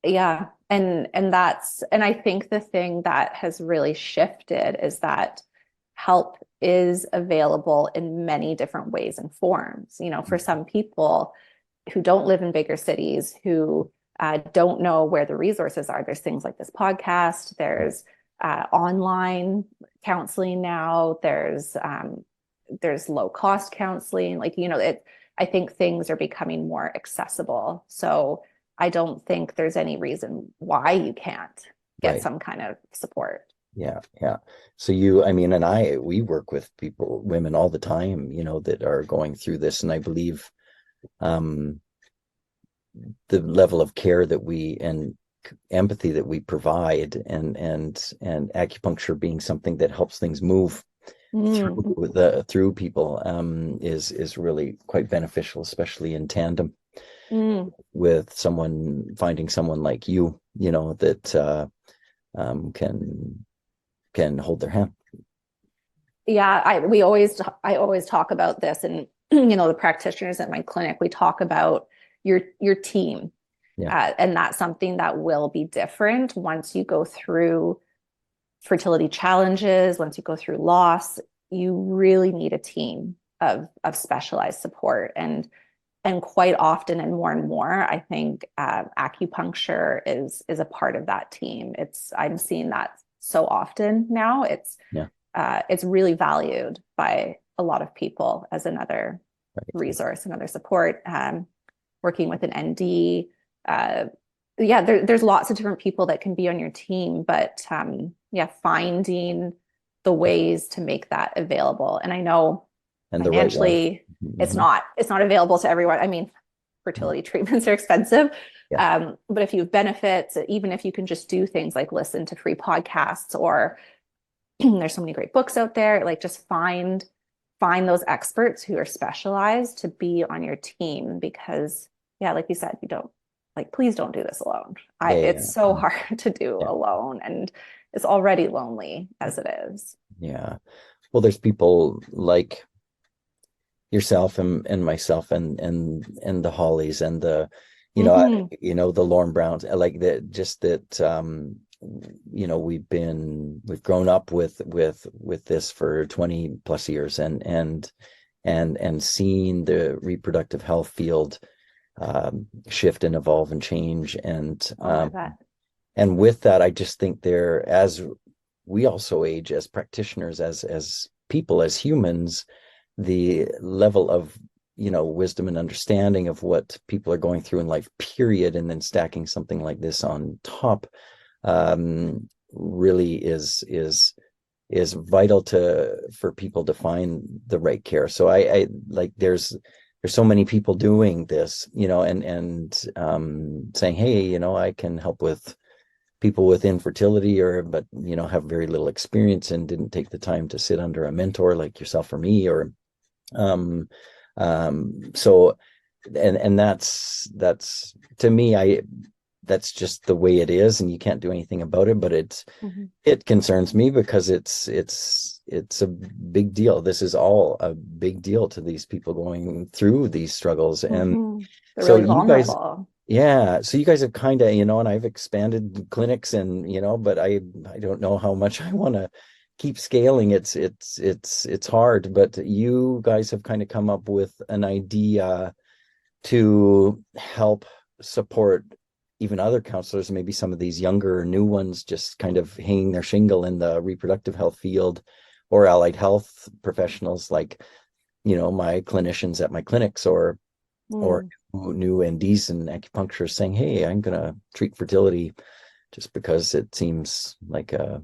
S3: Yeah. And I think the thing that has really shifted is that help is available in many different ways and forms. For some people who don't live in bigger cities, who don't know where the resources are, there's things like this podcast, there's online counseling now, there's low cost counseling. I think things are becoming more accessible. So I don't think there's any reason why you can't get some kind of support.
S2: Yeah. So we work with women all the time, that are going through this. And I believe the level of care and empathy that we provide and acupuncture being something that helps things move through people is really quite beneficial, especially in tandem with finding someone like you, that can hold their hand.
S3: Yeah, I always talk about this, and the practitioners at my clinic, we talk about your team. And that's something that will be different once you go through fertility challenges, once you go through loss. You really need a team of specialized support, and quite often and more, I think acupuncture is a part of that team. I'm seeing that so often now. It's really valued by a lot of people as another resource, another support. Working with an ND, there's lots of different people that can be on your team, but finding the ways to make that available. And I know financially, it's not available to everyone. I mean, fertility treatments are expensive, but if you have benefits, even if you can just do things like listen to free podcasts, or there's so many great books out there, like just find those experts who are specialized to be on your team, because like you said, please don't do this alone. It's so hard to do alone, and it's already lonely as it is.
S2: Yeah. Well, there's people like yourself and myself and the Hollies and the, the Lauren Browns, like that, just that, we've grown up with this for 20 plus years and seen the reproductive health field shift and evolve and change. And with that, I just think as we also age as practitioners, as people, as humans, the level of, wisdom and understanding of what people are going through in life, period, and then stacking something like this on top, really is vital for people to find the right care. So I like, there's so many people doing this, and saying, hey, I can help with people with infertility, but have very little experience and didn't take the time to sit under a mentor like yourself or me, or so and that's to me, that's just the way it is, and you can't do anything about it. But it concerns me because it's a big deal. This is all a big deal to these people going through these struggles. And
S3: they're really vulnerable.
S2: So you guys have kind of, and I've expanded clinics, and but I don't know how much I want to keep scaling. It's hard, but you guys have kind of come up with an idea to help support even other counselors, maybe some of these younger new ones, just kind of hanging their shingle in the reproductive health field, or allied health professionals like, my clinicians at my clinics, or or new NDs and acupuncturists saying, hey, I'm going to treat fertility just because it seems like a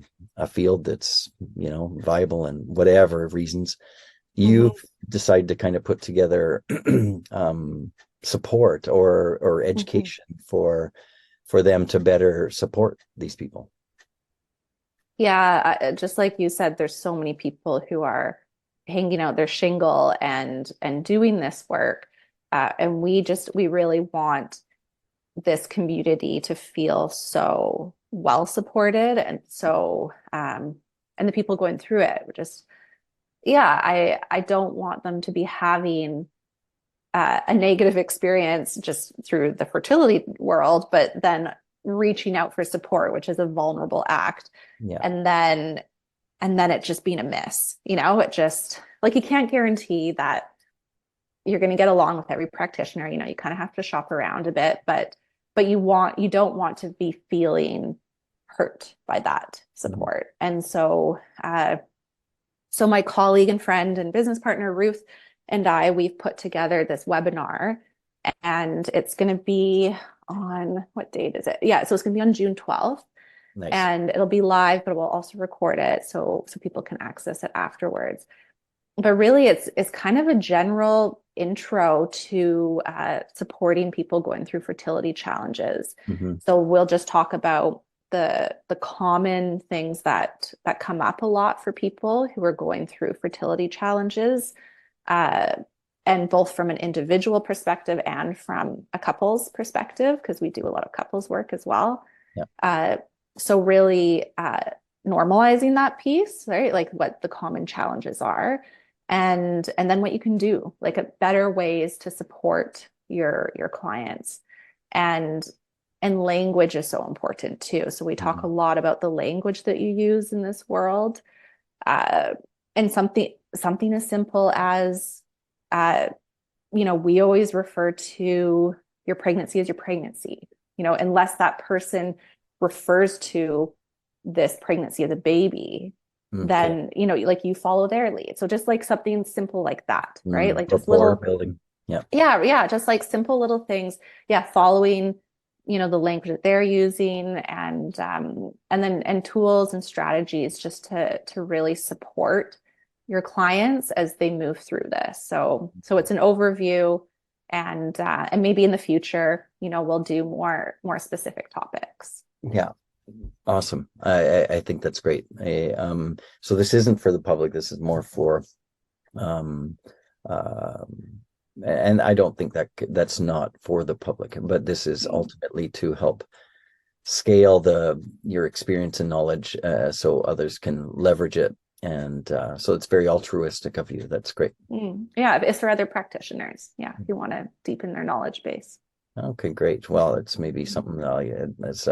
S2: field that's, viable and whatever reasons. You decide to kind of put together support or education for them to better support these people.
S3: Yeah, just like you said, there's so many people who are hanging out their shingle and doing this work. And we really want this community to feel so well supported. And so, and the people going through it, I don't want them to be having a negative experience just through the fertility world, but then reaching out for support, which is a vulnerable act.
S2: Yeah.
S3: And then it just being a miss, it just like, you can't guarantee that you're going to get along with every practitioner. You kind of have to shop around a bit, but you don't want to be feeling hurt by that support. And so, so my colleague and friend and business partner, Ruth, and we've put together this webinar, and it's going to be on, what date is it? Yeah. So it's going to be on June 12th.
S2: Nice.
S3: And it'll be live, but we'll also record it so people can access it afterwards. But really, it's kind of a general intro to supporting people going through fertility challenges. So we'll just talk about the common things that come up a lot for people who are going through fertility challenges, and both from an individual perspective and from a couple's perspective, because we do a lot of couples work as well.
S2: Yeah.
S3: So really normalizing that piece, right? Like what the common challenges are, and then what you can do, like better ways to support your clients. And language is so important too. So we talk a lot about the language that you use in this world, and something as simple as, we always refer to your pregnancy as your pregnancy, unless that person refers to this pregnancy as a baby, then, like you follow their lead. So just like something simple like that, right? Like just little building. Yeah. Just like simple little things. Yeah. Following, the language that they're using, and then tools and strategies just to really support your clients as they move through this. So it's an overview, and maybe in the future, we'll do more specific topics.
S2: Yeah. Awesome. I think that's great. So this isn't for the public. This is more for, and I don't think that's not for the public, but this is ultimately to help scale your experience and knowledge, so others can leverage it. And so it's very altruistic of you. That's great.
S3: Yeah, it's for other practitioners. Yeah, if you want to deepen their knowledge base.
S2: Okay, great. Well, it's maybe something that's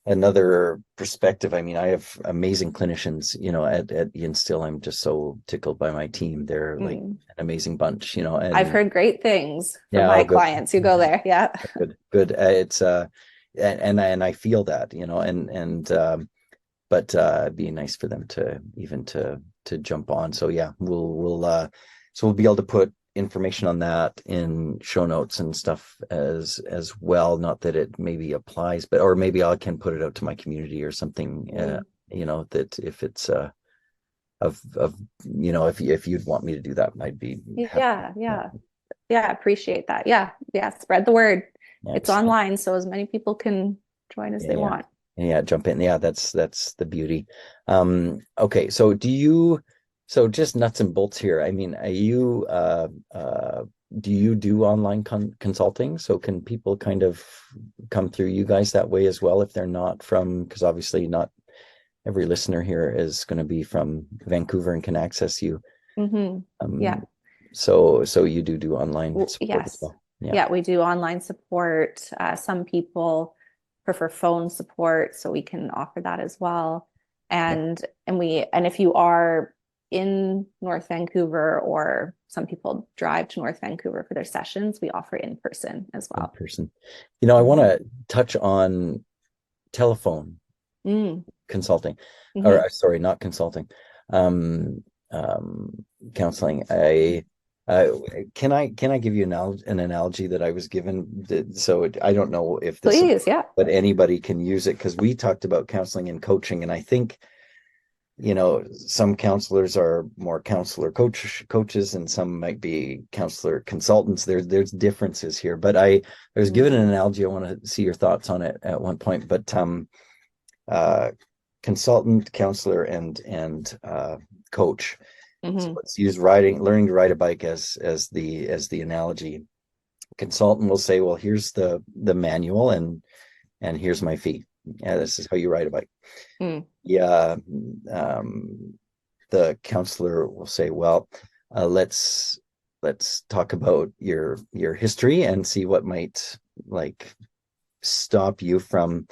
S2: another perspective. I mean, I have amazing clinicians, at Ian Still. I'm just so tickled by my team. They're like an amazing bunch, and
S3: I've heard great things from my clients who go there. Yeah.
S2: Good. It's and I feel that, but it'd be nice for them to jump on. So yeah, we'll be able to put information on that in show notes and stuff as well. Not that it maybe applies, but or maybe I can put it out to my community or something. That if it's if you'd want me to do that, I'd be happy.
S3: Yeah. Appreciate that. Yeah. Spread the word. Excellent. It's online, so as many people can join as they want.
S2: Yeah, jump in. Yeah, that's the beauty. Okay, so just nuts and bolts here. I mean, do you do online consulting? So can people kind of come through you guys that way as well if they're not from, because obviously not every listener here is going to be from Vancouver and can access you.
S3: Yeah.
S2: So you do online support as well.
S3: Yeah, we do online support. Some people prefer phone support, so we can offer that as well. And if you are in North Vancouver, or some people drive to North Vancouver for their sessions, we offer in person as well.
S2: In person. I want to touch on telephone consulting, or sorry, not consulting, counseling. Uh, can I give you an analogy that I was given? So I don't know if this,
S3: Please, yeah.
S2: but anybody can use it, because we talked about counseling and coaching, and I think, some counselors are more coaches, and some might be counselor consultants. There's differences here, but I was given an analogy. I want to see your thoughts on it at one point, but consultant, counselor, and coach. So let's use learning to ride a bike as the analogy. Consultant will say, well, here's the manual, and here's my fee. Yeah, this is how you ride a bike. Yeah. The counselor will say, well, let's talk about your history and see what might stop you from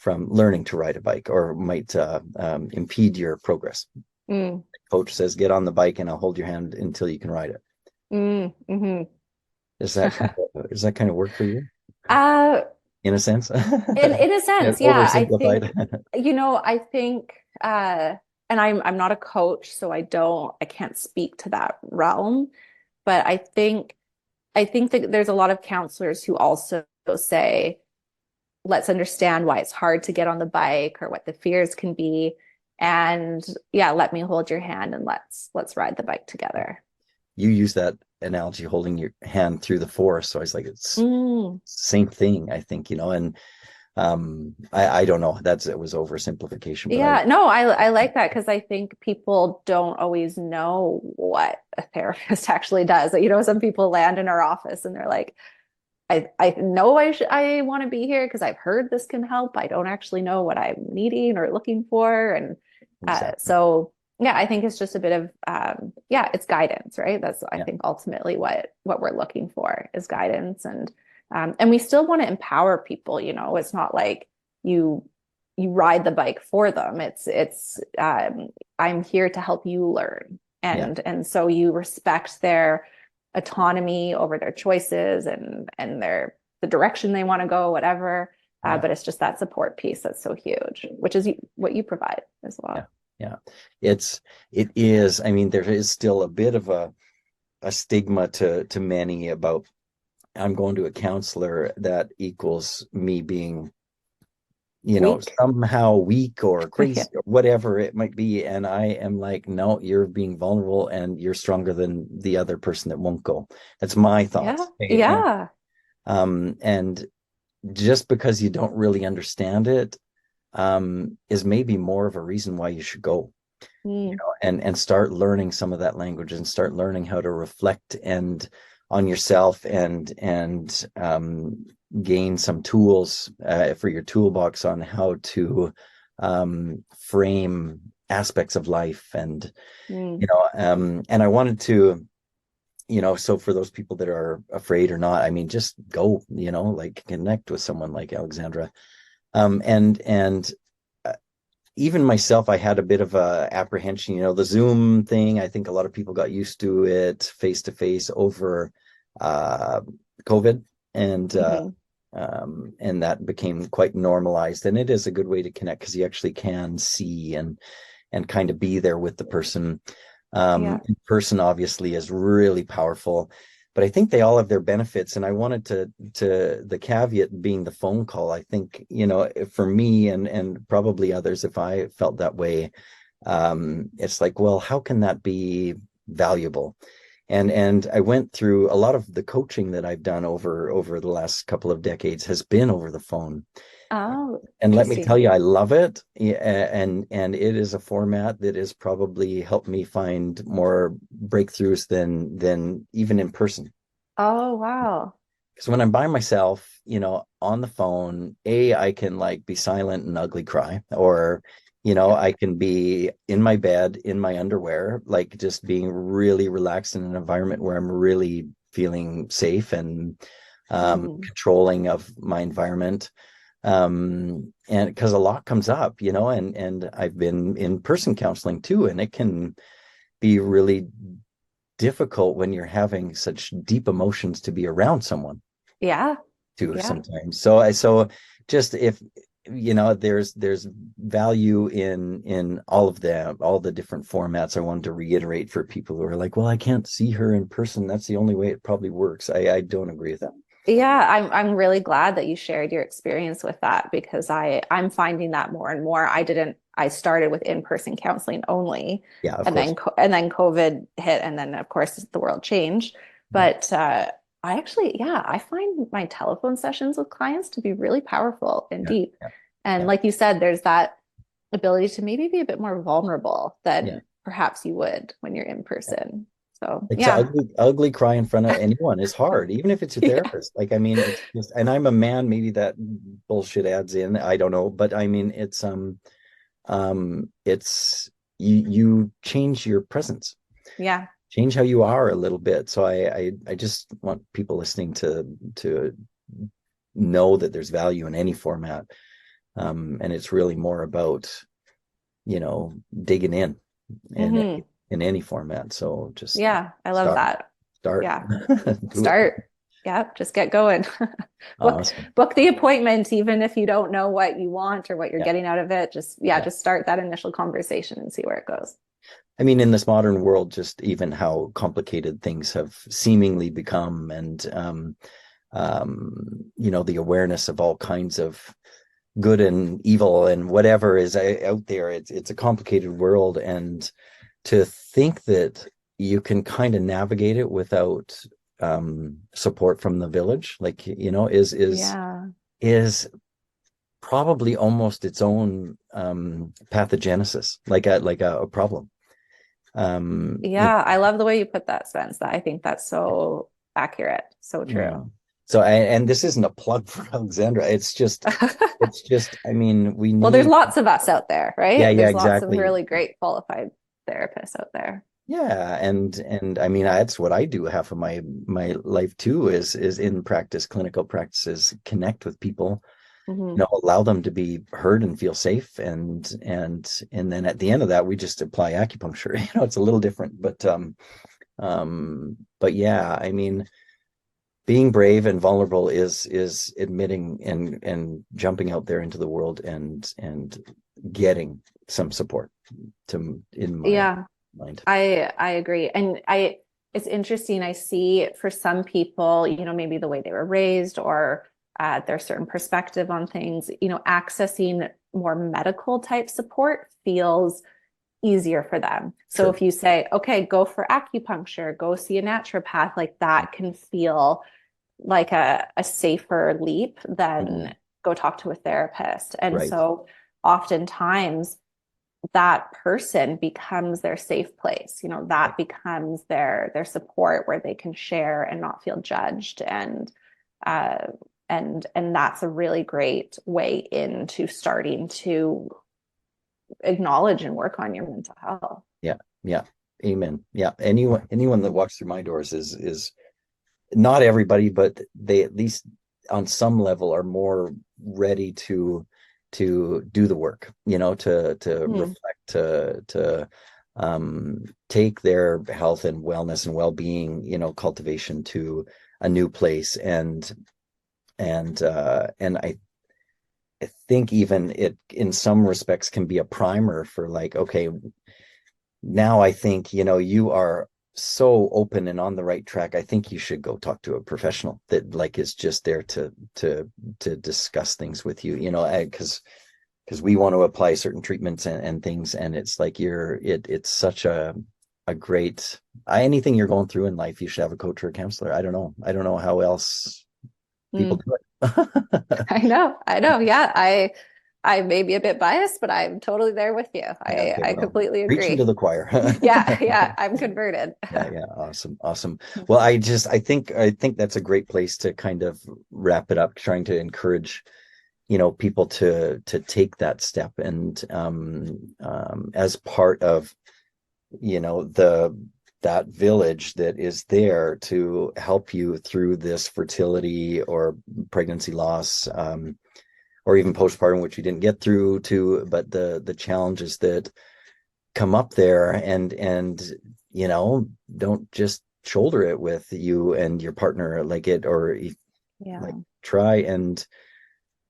S2: learning to ride a bike, or might impede your progress. Coach says, get on the bike and I'll hold your hand until you can ride it. Does that kind of work for you? In a sense?
S3: In a sense, yeah.
S2: Oversimplified.
S3: I think, and I'm not a coach, so I can't speak to that realm, but I think that there's a lot of counselors who also say, let's understand why it's hard to get on the bike, or what the fears can be. And yeah, let me hold your hand and let's ride the bike together.
S2: You use that analogy, holding your hand through the forest. So I was like, it's same thing, I think, and I don't know. It was oversimplification. But
S3: yeah, no, I like that, because I think people don't always know what a therapist actually does. Some people land in our office and they're like, I know I want to be here because I've heard this can help. I don't actually know what I'm needing or looking for. And
S2: exactly.
S3: so yeah, I think it's just a bit of it's guidance, right? That's I think ultimately what we're looking for is guidance, and we still want to empower people. It's not like you ride the bike for them. It's I'm here to help you learn, and so you respect their autonomy over their choices and the direction they want to go, whatever. But it's just that support piece that's so huge, which is what you provide as well.
S2: Yeah, it is. I mean, there is still a bit of a stigma to many about, I'm going to a counselor, that equals me being,
S3: Weak.
S2: somehow weak or crazy or whatever it might be. And I am like, no, you're being vulnerable and you're stronger than the other person that won't go. That's my thoughts.
S3: Yeah.
S2: And just because you don't really understand it, is maybe more of a reason why you should go, and start learning some of that language, and start learning how to reflect on yourself, and gain some tools for your toolbox on how to frame aspects of life, and and I wanted to, so for those people that are afraid or not, I mean, just go, connect with someone like Alexandra. And even myself, I had a bit of a apprehension, the Zoom thing. I think a lot of people got used to it face to face over COVID, and that became quite normalized. And it is a good way to connect, because you actually can see and kind of be there with the person. In person obviously is really powerful. But I think they all have their benefits, and I wanted to the caveat being the phone call. I think, for me and probably others, if I felt that way, it's like, well, how can that be valuable? And I went through a lot of the coaching that I've done over the last couple of decades has been over the phone.
S3: Oh,
S2: and let me tell you, I love it. And it is a format that has probably helped me find more breakthroughs than even in person.
S3: Oh, wow.
S2: Because when I'm by myself, on the phone, I can be silent and ugly cry, or, I can be in my bed, in my underwear, just being really relaxed in an environment where I'm really feeling safe and controlling of my environment. And because a lot comes up, and I've been in person counseling too, and it can be really difficult when you're having such deep emotions to be around someone. Sometimes. So just if there's value in all the different formats. I wanted to reiterate for people who are like, well, I can't see her in person, that's the only way it probably works. I don't agree with that.
S3: Yeah, I'm really glad that you shared your experience with that, because I'm finding that more and more. I started with in-person counseling only.
S2: Yeah, of
S3: and
S2: course.
S3: then COVID hit, and then of course the world changed. But I find my telephone sessions with clients to be really powerful and
S2: Yeah,
S3: deep.
S2: yeah,
S3: And
S2: yeah,
S3: like you said, there's that ability to maybe be a bit more vulnerable
S2: yeah.
S3: than perhaps you would when you're in person. So
S2: It's
S3: yeah.
S2: ugly cry in front of anyone is hard, even if it's your
S3: Yeah.
S2: therapist. Like, I mean, it's just, and I'm a man, maybe that bullshit adds in, I don't know, but I mean, it's you change your presence,
S3: Yeah.
S2: change how you are a little bit. So I just want people listening to know that there's value in any format. And it's really more about, digging in and
S3: Hmm.
S2: in any format. So just
S3: Yeah, I love
S2: start,
S3: that.
S2: start,
S3: Yeah.
S2: do it.
S3: Start. Yeah, just get going. book
S2: Awesome.
S3: book the appointment, even if you don't know what you want or what you're
S2: Yeah.
S3: getting out of it. Just
S2: Yeah.
S3: just start that initial conversation and see where it goes.
S2: I mean, in this modern world, just even how complicated things have seemingly become, and the awareness of all kinds of good and evil and whatever is out there. It's a complicated world, and to think that you can kind of navigate it without support from the village, like,
S3: Yeah.
S2: is probably almost its own pathogenesis, like a problem.
S3: Yeah, I love the way you put that, Spence. I think that's so accurate, so
S2: Yeah.
S3: true.
S2: So, and this isn't a plug for Alexandra. It's just, I mean, we
S3: Well, there's
S2: need,
S3: lots of us out there,
S2: yeah,
S3: right?
S2: yeah,
S3: There's lots of
S2: exactly.
S3: really great qualified therapists out there.
S2: Yeah. And I mean, that's what I do. Half of my life too is in practice, clinical practices, connect with people,
S3: Hmm.
S2: allow them to be heard and feel safe. And then at the end of that, we just apply acupuncture. It's a little different, but yeah, I mean, being brave and vulnerable is admitting and jumping out there into the world and getting some support, in my
S3: Yeah,
S2: mind.
S3: I agree. And it's interesting. I see for some people, maybe the way they were raised or their certain perspective on things, accessing more medical type support feels easier for them. So
S2: Sure.
S3: if you say, okay, go for acupuncture, go see a naturopath, like that can feel like a safer leap
S2: Mhm.
S3: than go talk to a therapist. And
S2: Right.
S3: so oftentimes that person becomes their safe place, that becomes their support where they can share and not feel judged. Uh and that's a really great way into starting to acknowledge and work on your mental health.
S2: Yeah. Yeah. Amen. Yeah. Anyone that walks through my doors is not everybody, but they at least on some level are more ready to do the work, to
S3: Hmm.
S2: reflect, to take their health and wellness and well-being, cultivation to a new place. And I think even it in some respects can be a primer for, like, okay, now I think, you are so open and on the right track. I think you should go talk to a professional that, like, is just there to discuss things with you, because we want to apply certain treatments and things, and it's like it's such a great, anything you're going through in life, you should have a coach or a counselor. I don't know how else people
S3: Mm.
S2: do it.
S3: I know. Yeah, I may be a bit biased, but I'm totally there with you.
S2: Yeah, okay,
S3: I
S2: well,
S3: completely
S2: preaching to
S3: agree.
S2: the choir.
S3: Yeah, I'm converted.
S2: Yeah, yeah, awesome. Well, I think that's a great place to kind of wrap it up, trying to encourage, people to take that step, and as part of, the that village that is there to help you through this fertility or pregnancy loss, or even postpartum, which you didn't get through to, but the challenges that come up there, and don't just shoulder it with you and your partner, like, it, or like,
S3: Yeah.
S2: try and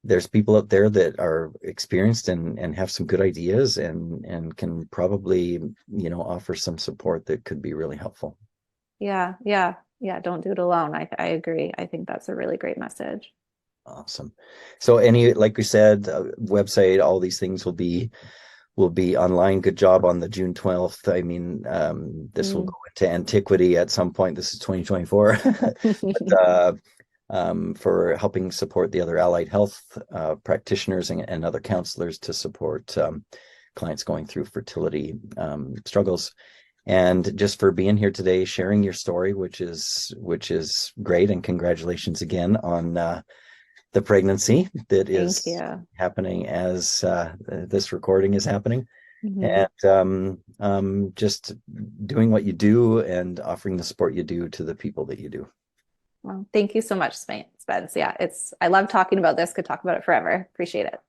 S2: there's people out there that are experienced and have some good ideas and can probably, offer some support that could be really helpful.
S3: Yeah. Don't do it alone. I agree. I think that's a really great message.
S2: Awesome. So like we said, website, all these things will be online. Good job on the June 12th. I mean, this will go into antiquity at some point. This is 2024. But, for helping support the other allied health practitioners and other counselors to support clients going through fertility struggles. And just for being here today, sharing your story, which is great. And congratulations again on the pregnancy that is happening as this recording is happening. And just doing what you do and offering the support you do to the people that you do.
S3: Well, thank you so much, Spence. Yeah, I love talking about this. Could talk about it forever. Appreciate it.